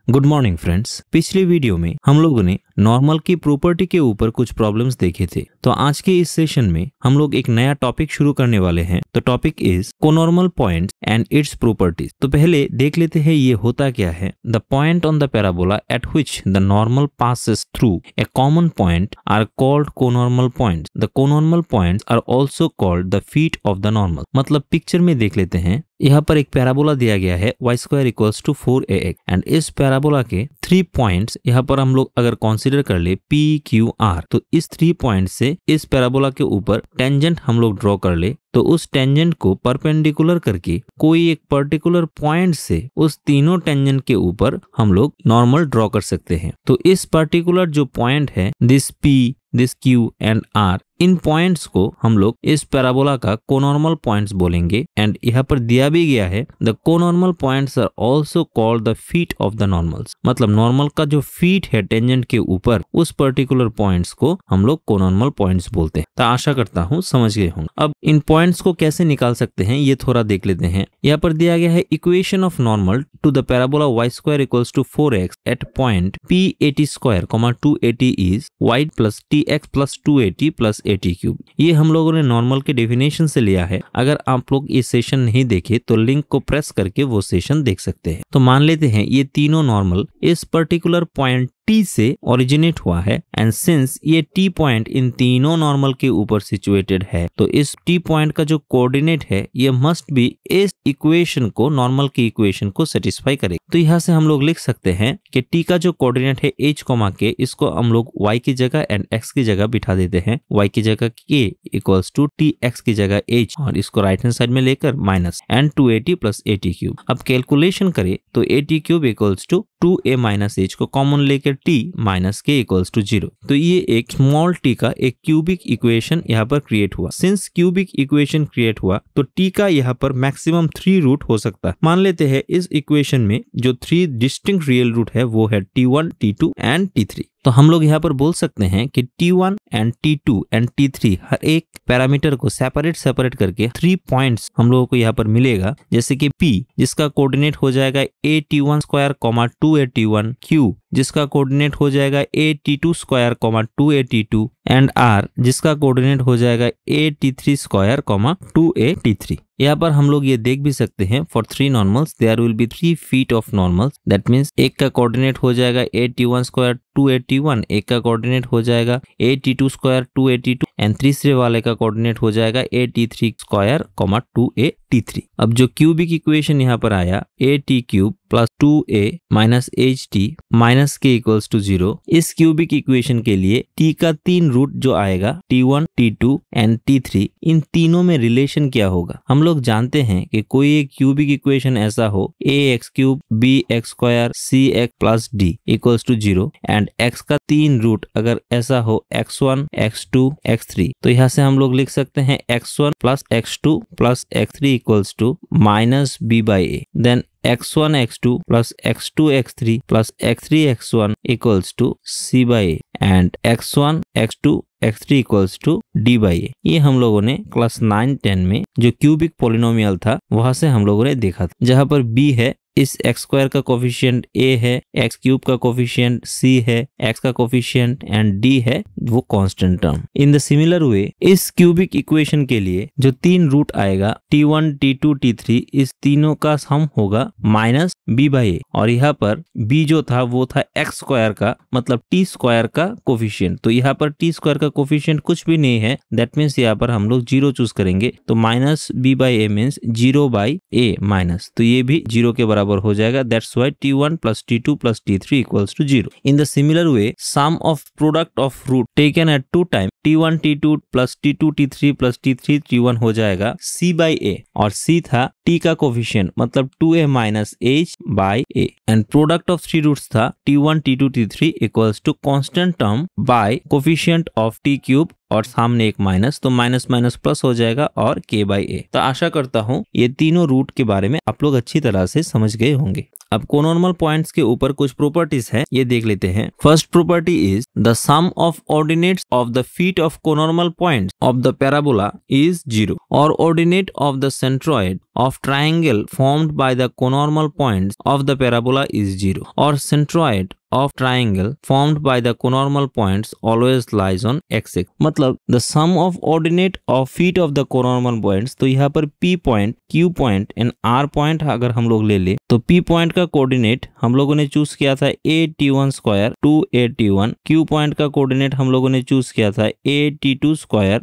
Good morning friends. पिछले video में हम लोगों ने नॉर्मल की प्रॉपर्टी के ऊपर कुछ प्रॉब्लम्स देखे थे। तो आज के इस सेशन में हम लोग एक नया टॉपिक शुरू करने वाले हैं। तो topic is conormal points and its properties. तो पहले देख लेते हैं ये होता क्या है। The point on the parabola at which the normal passes through a common point are called conormal points. The conormal points are also called the feet of the normal. मतलब पिक्चर में देख लेते हैं, यहाँ पर एक पैराबोला दिया गया है y² = 4ax एंड इस पैराबोला के 3 पॉइंट्स यहाँ पर हम लोग अगर कंसीडर कर ले P, Q, R, तो इस 3 पॉइंट से इस पैराबोला के ऊपर टेंजेंट हम लोग ड्रॉ कर ले तो उस टेंजेंट को परपेंडिकुलर करके कोई एक पर्टिकुलर पॉइंट से उस तीनों टेंजेंट के ऊपर हम लोग नॉर्मल ड्रॉ कर सकते हैं। तो इस पर्टिकुलर जो पॉइंट है this P, this Q and R, in points को हम लोग इस पैराबोला का कोनॉर्मल पॉइंट्स बोलेंगे। एंड यहाँ पर दिया भी गया है the conormal points are also called the feet of the normals. मतलब नॉर्मल का जो फीट है टेंजेंट के ऊपर उस पर्टिकुलर पॉइंट्स को हम लोग कोनॉर्मल पॉइंट्स बोलते हैं। तो आशा करता हूँ समझ गए होंगे। अब इन पॉइंट्स को कैसे निकाल सकते हैं ये थोड़ा देख लेते हैं। यहाँ पर दिया गया है equation of normal to the parabola y² = 4x at point P80², 280 is y + tx + 280 + 80³ ये हम लोगों ने नॉर्मल के डेफिनेशन से लिया है। अगर आप लोग ये सेशन नहीं देखे तो लिंक को प्रेस करके वो सेशन देख सकते हैं। तो मान लेते हैं ये तीनों नॉर्मल इस पर्टिकुलर पॉइंट T से ओरिजिनेट हुआ है एंड सिंस ये T पॉइंट इन तीनों नॉर्मल के ऊपर सिचुएटेड है तो इस T पॉइंट का जो कोऑर्डिनेट है ये मस्ट भी इस इक्वेशन को, नॉर्मल की इक्वेशन को सेटिस्फाई करेगा। तो यहाँ से हम लोग लिख सकते हैं कि T का जो कोऑर्डिनेट है h, k, इसको हम लोग y की जगह एंड x की जगह बिठा देते हैं। y की जगह k = t, x की जगह h और इसको राइट हैंड साइड में लेकर माइनस एंड 280 + 80³ अब कैलकुलेशन करें तो 80³ = 2a - h को कॉमन लेकर t - k = 0। तो ये एक स्मॉल t का एक क्यूबिक इक्वेशन यहाँ पर क्रिएट हुआ। सिंस क्यूबिक इक्वेशन क्रिएट हुआ तो t का यहाँ पर मैक्सिमम 3 रूट हो सकता है। मान लेते हैं इस इक्वेशन में जो 3 डिस्टिंक्ट रियल रूट है वो है t1, t2 एंड t3। तो हम लोग यहाँ पर बोल सकते हैं कि t1 and t2 and t3 हर एक पैरामीटर को सेपरेट करके 3 पॉइंट्स हम लोगों को यहाँ पर मिलेगा। जैसे कि P जिसका कोऑर्डिनेट हो जाएगा at1², 2at1, Q जिसका कोऑर्डिनेट हो जाएगा at2², 2at2 एंड R जिसका कोऑर्डिनेट हो जाएगा at3², 2at3। यहाँ पर हम लोग ये देख भी सकते हैं for 3 normals there will be 3 feet of normals. That means एक का कोऑर्डिनेट हो जाएगा at1², 281, एक का कोऑर्डिनेट हो जाएगा at2², 282 एंड तीसरे वाले का कोऑर्डिनेट हो जाएगा at3², 2at3। अब जो क्यूबिक इक्वेशन यहाँ पर आया at³ + 2a - ht - k = 0, इस क्यूबिक इक्वेशन के लिए t का 3 रूट जो आएगा t1, t2 एंड t3, इन तीनों में रिलेशन क्या होगा। हम लोग जानते हैं कि कोई एक क्यूबिक इक्वेशन ऐसा हो ax³ bx² cx + d = 0 and x का 3 रूट अगर ऐसा हो x1, x2, x3, तो यहाँ से हम लोग लिख सकते हैं x1 + x2 + x3 = -b/a। Then x1 x2 + x2 x3 + x3 x1 = c/a and x1 x2 x3 = d/a। ये हम लोगों ने क्लास 9-10 में जो क्यूबिक पॉलिनोमियल था वहां से हम लोगों ने देखा था, जहां पर b है, इस x² का कोफिशिएंट a है, x³ का कोफिशिएंट c है, x का कोफिशिएंट एंड d है वो constant term. In the similar way इस क्यूबिक इक्वेशन के लिए जो 3 रूट आएगा t1, t2, t3, इस तीनों का सम होगा -b/a और यहाँ पर b जो था वो था x² का, मतलब t² का कोफिशिएंट। तो यहाँ पर t² का कोफिशिएंट कुछ भी नहीं है, दैट मीन्स यहाँ पर हम लोग 0 चूज करेंगे। तो -b/a मीन्स 0/a-, तो ये भी 0 के बराबर हो जाएगा। That's why t1 + t2 + t3 = 0। In the similar way, sum of product of root taken at 2 times t1 t2 + t2 t3 + t3 t1 हो जाएगा c/a और c था t का कोफिशिएंट, मतलब 2a - h/a and product of 3 roots था t1 t2 t3 = constant term by coefficient of t³ और सामने एक माइनस, तो माइनस माइनस प्लस हो जाएगा और k/a। तो आशा करता हूँ ये तीनों रूट के बारे में आप लोग अच्छी तरह से समझ गए होंगे। अब कोनॉर्मल पॉइंट्स के ऊपर कुछ प्रॉपर्टीज हैं, ये देख लेते हैं। First property is the sum of ordinates of the feet of conormal points of the parabola is 0 और ordinate of the centroid of triangle formed by the conormal points of the parabola is 0 or centroid of triangle formed by the conormal points always lies on x-axis। मतलब the sum of ordinate of feet of the conormal points, तो यहाँ पर P point, Q point and R point अगर हम लोग ले तो P point का कोऑर्डिनेट हम लोगों ने चूज किया था AT1 square 2AT1, Q point का कोऑर्डिनेट हम लोगों ने चूज किया था AT2 square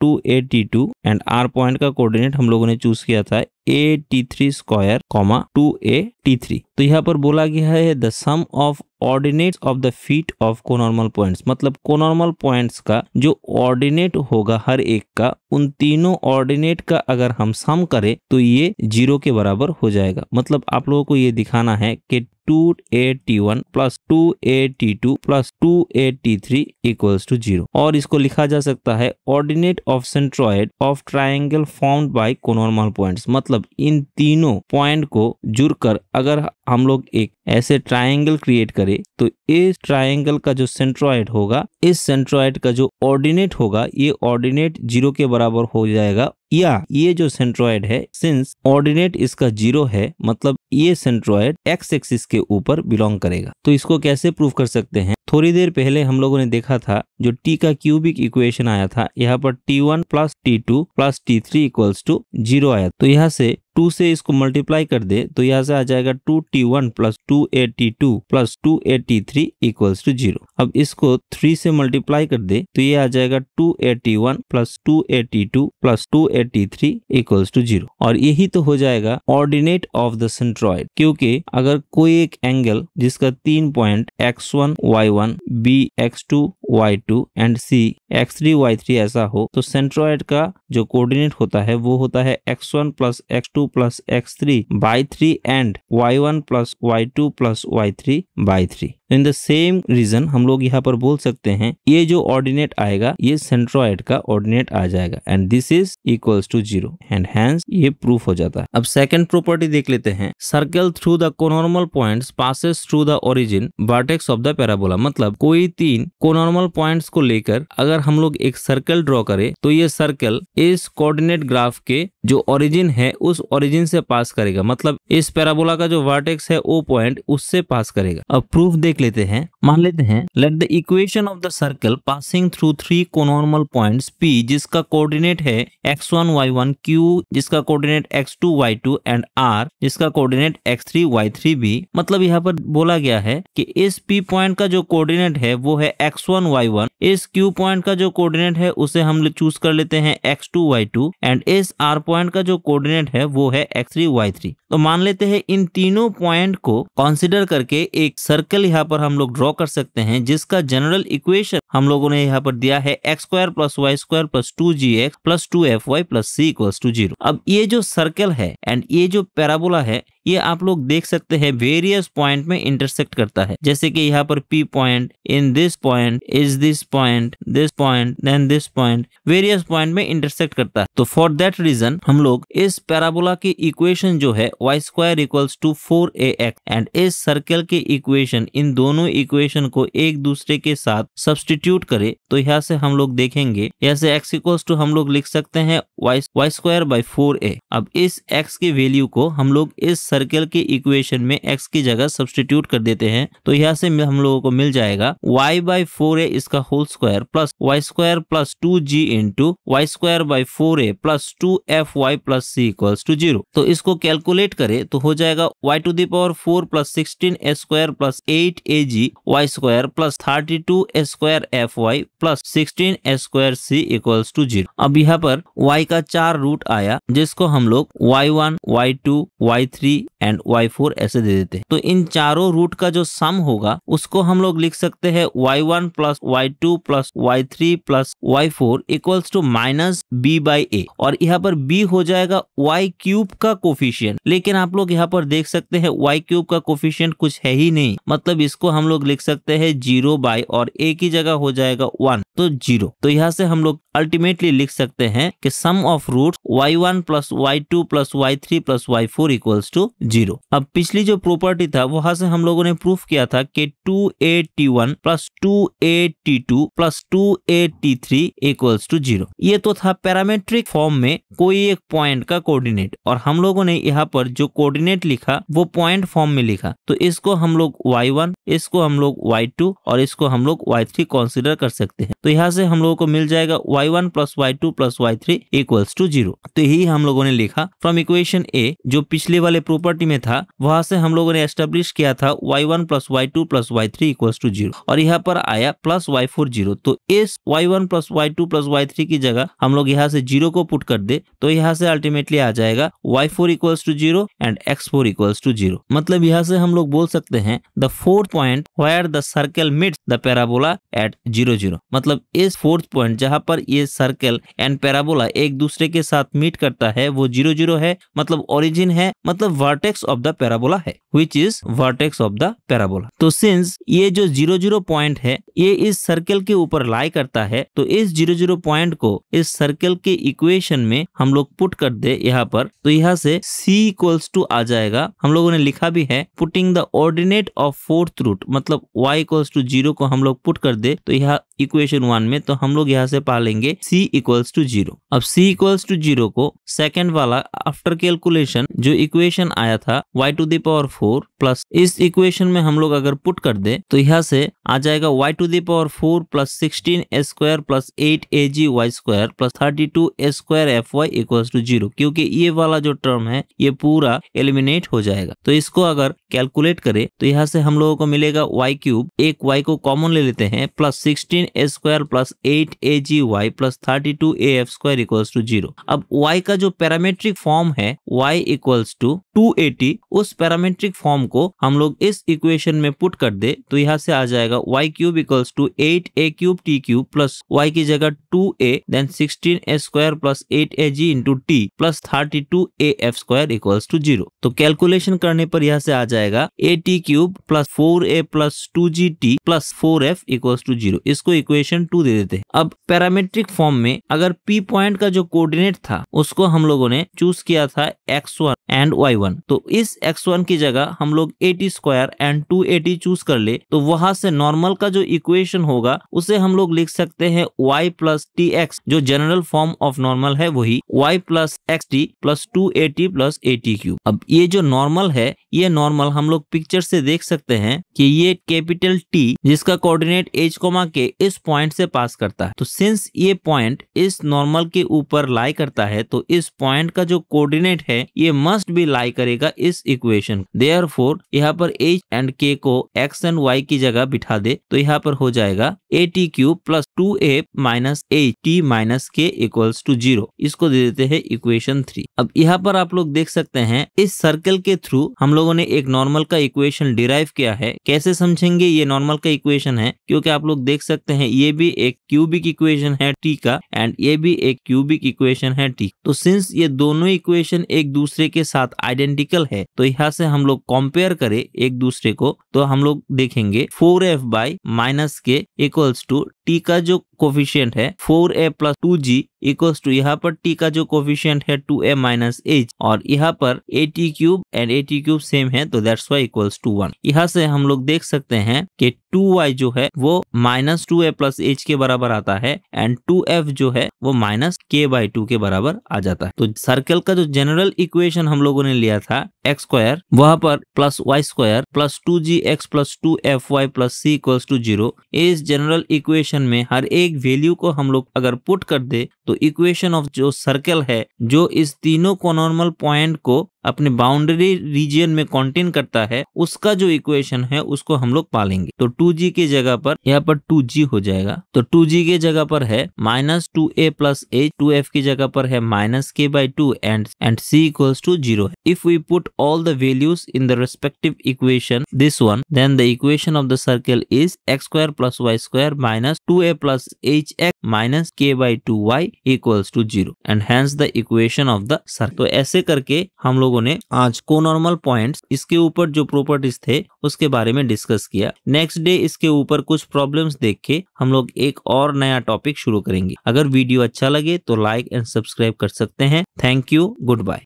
2AT2 and R point का कोऑर्डिनेट हम लोगों ने चूज किया था AT3 स्क्वायर 2AT3। तो यहाँ पर बोला गया है the sum of ordinates of the feet of conormal points, मतलब कोनॉर्मल पॉइंट्स का जो ऑर्डिनेट होगा हर एक का, उन तीनों ऑर्डिनेट का अगर हम सम करें तो ये 0 के बराबर हो जाएगा। मतलब आप लोगों को ये दिखाना है कि 2AT1 plus 2AT2 plus 2AT3 equals to 0, और इसको लिखा जा सकता है ordinate of centroid of triangle formed by conormal points. मतलब इन तीनों पॉइंट को जुड़कर अगर हम लोग एक ऐसे ट्राइंगल क्रिएट करें तो इस ट्राइंगल का जो सेंट्रॉइड होगा, इस सेंट्रॉइड का जो ऑर्डिनेट होगा, ये ऑर्डिनेट 0 के बराबर हो जाएगा। या ये जो सेंट्रॉइड है, सिंस ऑर्डिनेट इसका 0 है, मतलब ये सेंट्रॉइड एक्स एक्सिस के ऊपर बिलोंग करेगा। तो इसको कैसे प्रूव कर सकते हैं? थोड़ी देर पहले हम लोगों ने देखा था जो टी का क्यूबिक इक्वेशन आया था, यहाँ पर T1 plus T2 plus T3 equals to 0 आया। तो यहाँ से 2 से इसको मल्टीप्लाई कर दे तो यहाँ से आ जाएगा 2T1 plus 2AT2 plus 2AT3 equals to 0। अब इसको 3 से मल्टीप्लाई कर दे तो ये आ जाएगा 2AT1 plus 2AT2 plus 2AT3 equals to 0, और यही तो हो जाएगा ऑर्डिनेट ऑफ द सेंट्रॉइड। क्योंकि अगर कोई एक एंगल जिसका 3 point x1 y1 b x2 y2 and c x3 y3 ऐसा हो, तो सेंट्रॉइड का जो कोऑर्डिनेट होता है वो होता है x1 plus x2 plus x3 by 3 and y1 plus y2 plus y3 by 3। In the same region हम लोग यहाँ पर बोल सकते हैं ये जो ऑर्डिनेट आएगा ये सेंट्रॉइड का ऑर्डिनेट आ जाएगा and this is equals to 0 and hence ये प्रूफ हो जाता है। अब सेकंड प्रॉपर्टी देख लेते हैं, circle through the conormal points passes through the origin vertex of the parabola. मतलब कोई 3 कोनॉर्मल पॉइंट्स को लेकर अगर हम लोग एक सर्कल ड्रॉ करें तो ये सर्कल इस कोऑर्डिनेट ग्राफ के जो ओरिजिन है उस ओरिजिन से पास करेगा। मतलब इस पैराबोला का जो वर्टेक्स है ओ पॉइंट उससे पास करेगा। अब प्रूफ देख लेते हैं। मान लेते हैं let the equation of the circle passing through 3 conormal points P जिसका कोऑर्डिनेट है x1 y1, Q जिसका coordinate x2 y2 and R जिसका कोऑर्डिनेट x3 y3 भी। मतलब यहाँ पर बोला गया है कि इस P पॉइंट का जो कोऑर्डिनेट है वो है x1 y1, इस Q पॉइंट का जो कोऑर्डिनेट है उसे हम चूज कर लेते हैं x2 y2 एंड इस R पॉइंट का जो कोऑर्डिनेट है वो है x3 y3। तो मान लेते हैं इन तीनों पॉइंट को कंसीडर करके एक सर्कल यहाँ पर हम लोग ड्रॉ कर सकते हैं जिसका जनरल इक्वेशन हम लोगों ने यहाँ पर दिया है x square plus y square plus 2gx plus 2fy plus c equals to 0। अब ये जो सर्कल है एंड ये जो पैराबोला है ये आप लोग देख सकते हैं वेरियस पॉइंट में इंटरसेक्ट करता है। जैसे कि यहाँ पर P point, in this point, is this point, then this point, various point में इंटरसेक्ट करता है। तो फॉर दैट रीजन हम लोग इस पैराबोला की इक्वेशन जो है y square equals to 4ax and इस सर्कल के इक्वेशन, इन दोनों इक्वेशन को एक दूसरे के साथ सब्स्टिट्यूट करें तो यहाँ से हम लोग देखेंगे यहाँ से x इक्वल्स टू हम लोग लिख सकते हैं y स्क्वायर बाई 4a। अब इस x की वैल्यू को हम लोग इस सर्कल के इक्वेशन में x की जगह सब्स्टिट्यूट कर देते हैं तो यहाँ से हम लोगों को मिल जाएगा y बाई 4a इसका whole square plus y square plus 2g into y square by 4a plus 2fy plus c equals to 0। तो इसको कैलकुलेट करें तो हो जाएगा y to the power 4 plus 16a square plus 8ag y square plus 32a square fy plus 16a square c equals to 0। अब यहाँ पर y का 4 रूट आया जिसको हम लोग y1, y2, y3 and y4 ऐसे दे देते हैं। तो इन चारों रूट का जो सम होगा उसको हम लोग लिख सकते हैं y1 plus y2 plus y3 plus y4 equals to minus b by a, और यहाँ पर b हो जाएगा y क्यूब का कोफिशिएंट। लेकिन आप लोग यहाँ पर देख सकते हैं y क्यूब का कोफिशिएंट कुछ है ही नहीं, मतलब इसको हम लोग लिख सकते हैं 0 बाई और a की जगह हो जाएगा 1 तो 0। तो यहाँ से हम लोग अल्टीमेटली लिख सकते हैं कि sum of roots y1 plus y2 plus y3 plus y4 equals to 0। अब पिछली जो प्रॉपर्टी था वहां से हम लोगों ने प्रूफ किया था कि 2at1 plus 2at2 plus 2at3 equals to 0। ये तो था पैरामेट्रिक फॉर्म में कोई एक पॉइंट का कोऑर्डिनेट, और हम लोगों ने यहाँ पर जो कोऑर्डिनेट लिखा वो पॉइंट फॉर्म में लिखा। तो इसको हम लोग y1, इसको हम लोग y2 और इसको हम लोग y3 कंसीडर कर सकते हैं। तो यहाँ से हम लोगों को मिल जाएगा y1 plus y2 plus y3 equals to 0। तो यही हम लोगों ने लिखा फ्रॉम इक्वेशन ए, जो पिछले वाले प्रॉपर्टी में था वहां से हम लोगों ने एस्टेब्लिश किया था y1 plus y2 plus y3 equals to 0, और यहाँ पर आया प्लस y4 0। तो इस y1 plus y2 plus y3 की जगह हम लोग यहाँ से 0 को पुट कर दे तो यहाँ से अल्टीमेटली आ जाएगा y4 equals to 0 and x4 equals to 0। मतलब यहाँ से हम लोग बोल सकते हैं the fourth point where the circle meets the parabola at 0 0। मतलब इस फोर्थ पॉइंट जहाँ पर ये सर्कल एंड पैराबोला एक दूसरे के साथ मीट करता है वो 0 0 है, मतलब ओरिजिन है, मतलब वर्टेक्स ऑफ द पैराबोला है, which is vertex of the parabola. तो सिंस ये जो 0 0 पॉइंट है ये इस सर्कल के ऊपर लाई करता है, तो इस 0 0 पॉइंट को इस सर्कल के इक्वेशन में हम लोग पुट कर दे यहाँ पर, तो यहाँ से c इक्वल्स टू आ जाएगा। हम लोगों ने लिखा भी है putting the ordinate of fourth root, मतलब y इक्वल्स टू 0 को हम लोग पुट कर दे तो यहाँ इक्वेशन 1 में, तो हम लोग यहाँ से पा लेंगे c इक्वल्स टू 0। अब c इक्वल्स टू 0 को सेकेंड वाला आफ्टर कैलकुलेशन जो इक्वेशन आया था y to the power 4 plus इस इक्वेशन में हम लोग अगर पुट कर दे तो यहाँ से आ जाएगा y to the power 4 plus 16 square plus 8ag y square plus 32 square fy equals to 0, क्योंकि ये वाला जो टर्म है ये पूरा एलिमिनेट हो जाएगा। तो इसको अगर कैलकुलेट करे तो यहाँ से हम लोगों को मिलेगा y क्यूब, एक y को कॉमन ले लेते हैं, plus 16 square plus 8ag plus 32af square equals to 0। अब y का जो पैरामेट्रिक फॉर्म है y इक्वल्स टू 280, उस पैरामेट्रिक फॉर्म को हम लोग इस इक्वेशन में पुट कर दे तो यहाँ से आ जाएगा y cube equals to 8a cube t cube plus y की जगह 2a then 16 square plus 8ag into t plus 32af square equals to 0। तो कैलकुलेशन करने पर यहाँ से आ जाएगा at cube plus 4a plus 2gt plus 4f equals to 0। इसको इक्वेशन 2 दे देते हैं। अब पैरामेट्रिक फॉर्म में अगर p पॉइंट का जो कोऑर्डिनेट था उसको हम लोगों ने चूज किया था x1 एंड y1, तो इस x1 की जगह हम लोग 80 स्क्वायर एंड 280 चूज कर ले तो वहां से नॉर्मल का जो इक्वेशन होगा उसे हम लोग लिख सकते हैं y प्लस tx, जो जनरल फॉर्म ऑफ नॉर्मल है वही y plus xt plus 280 plus 80 cube. अब ये जो नॉर्मल है ये नॉर्मल हम लोग पिक्चर से देख सकते हैं कि ये कैपिटल T जिसका कोऑर्डिनेट h के इस पॉइंट से पास करता है। तो सिंस ये पॉइंट इस नॉर्मल के ऊपर लाई करता है तो इस पॉइंट का जो कोऑर्डिनेट है ये मस्ट भी लाई करेगा इस इक्वेशन। देयरफॉर यहाँ पर h एंड k को x एंड y की जगह बिठा दे तो यहाँ पर हो जाएगा at cube plus 2a minus t minus k equals to 0। इसको दे देते हैं इक्वेशन 3। अब यहाँ पर आप लोग देख सकते हैं इस सर्कल के थ्रू हम लोगों ने एक नॉर्मल का इक्वेशन डिराइव किया है। कैसे समझेंगे ये नॉर्मल का इक्वेशन है, क्योंकि आप लोग देख सकते हैं ये भी एक क्यूबिक इक्वेशन है t का एंड ये भी एक क्यूबिक इक्वेशन है t। तो सिंस ये दोनों इक्वेशन एक दूसरे के साथ आइडेंटिकल है तो यहाँ से हम लोग कंपेयर करें एक दूसरे को तो हम लोग देखेंगे 4f बाई माइनस के इक्वल्स टू t का जो कोफिशिएंट है 4a plus 2g equals to यहाँ पर t का जो कोफिशिएंट है 2a माइनस h, और यहाँ पर at cube and at cube same है तो दैट्स वाई इक्वल्स टू 1। यहाँ से हम लोग देख सकते हैं कि 2y जो है वो माइनस 2a प्लस h के बराबर आता है एंड 2f जो है वो माइनस k बाई 2 के बराबर आ जाता है। तो सर्कल का जो जनरल इक्वेशन हम लोगों ने लिया था x स्क्वायर, वहां पर plus y square plus 2gx plus 2fy plus c equals to 0, इस जनरल इक्वेशन में हर एक वैल्यू को हम लोग अगर पुट कर दे तो इक्वेशन ऑफ जो सर्कल है जो इस तीनों कोनॉर्मल पॉइंट को अपने बाउंड्री रीजन में कंटेन करता है उसका जो इक्वेशन है उसको हम लोग पालेंगे। तो 2g की जगह पर यहाँ पर 2g हो जाएगा, तो 2g की जगह पर है minus 2a plus h, 2f की जगह पर है minus k by 2 and c equals to 0 है। If we put all the values in the respective equation this one then the equation of the circle is x square plus y square minus 2a plus hx minus k by 2y equals to 0 and hence the equation of the circle. तो ऐसे करके हम लोग ने आज कोनॉर्मल points इसके ऊपर जो प्रॉपर्टीज थे उसके बारे में डिस्कस किया। नेक्स्ट डे इसके ऊपर कुछ प्रॉब्लम्स देख के हम लोग एक और नया टॉपिक शुरू करेंगे। अगर वीडियो अच्छा लगे तो लाइक एंड सब्सक्राइब कर सकते हैं। Thank you, good bye.